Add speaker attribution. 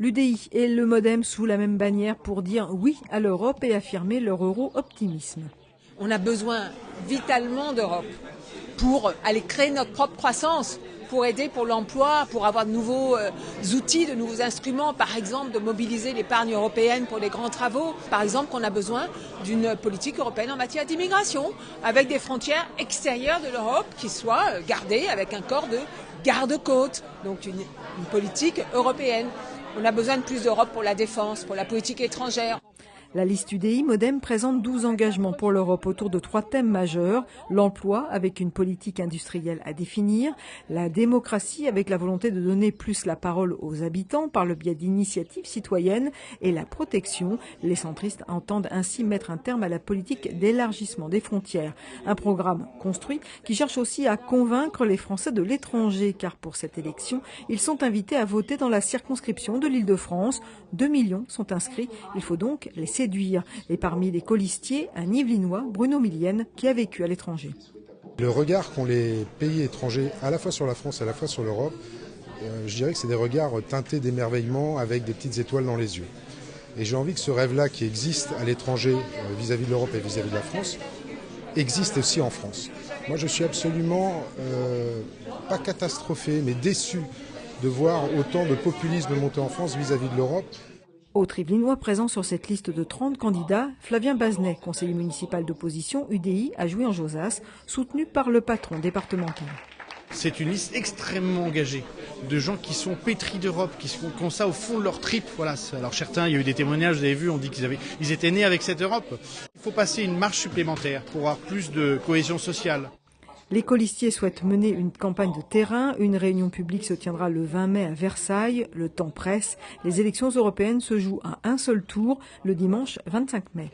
Speaker 1: L'UDI et le MoDem sous la même bannière pour dire oui à l'Europe et affirmer leur euro-optimisme.
Speaker 2: On a besoin vitalement d'Europe pour aller créer notre propre croissance, pour aider pour l'emploi, pour avoir de nouveaux outils, de nouveaux instruments, par exemple de mobiliser l'épargne européenne pour les grands travaux. Par exemple, qu'on a besoin d'une politique européenne en matière d'immigration, avec des frontières extérieures de l'Europe qui soient gardées avec un corps de garde-côtes, donc une politique européenne. On a besoin de plus d'Europe pour la défense, pour la politique étrangère.
Speaker 1: La liste UDI MoDem présente 12 engagements pour l'Europe autour de 3 thèmes majeurs. L'emploi avec une politique industrielle à définir, la démocratie avec la volonté de donner plus la parole aux habitants par le biais d'initiatives citoyennes et la protection. Les centristes entendent ainsi mettre un terme à la politique d'élargissement des frontières. Un programme construit qui cherche aussi à convaincre les Français de l'étranger car pour cette élection, ils sont invités à voter dans la circonscription de l'Île-de-France. 2 millions sont inscrits. Il faut donc les séduire. Et parmi les colistiers, un Yvelinois, Bruno Millienne, qui a vécu à l'étranger.
Speaker 3: Le regard qu'ont les pays étrangers, à la fois sur la France et à la fois sur l'Europe, je dirais que c'est des regards teintés d'émerveillement avec des petites étoiles dans les yeux. Et j'ai envie que ce rêve-là qui existe à l'étranger vis-à-vis de l'Europe et vis-à-vis de la France, existe aussi en France. Moi je suis absolument, pas catastrophé, mais déçu de voir autant de populisme monter en France vis-à-vis de l'Europe.
Speaker 1: Autre Yvelinois présent sur cette liste de 30 candidats, Flavien Bazenet, conseiller municipal d'opposition UDI à Jouy-en-Josas, soutenu par le patron départemental.
Speaker 4: C'est une liste extrêmement engagée, de gens qui sont pétris d'Europe, qui ont ça au fond de leur tripes. Voilà. Alors certains, il y a eu des témoignages, vous avez vu, on dit qu'ils étaient nés avec cette Europe. Il faut passer une marche supplémentaire pour avoir plus de cohésion sociale.
Speaker 1: Les colistiers souhaitent mener une campagne de terrain. Une réunion publique se tiendra le 20 mai à Versailles. Le temps presse. Les élections européennes se jouent à un seul tour, le dimanche 25 mai.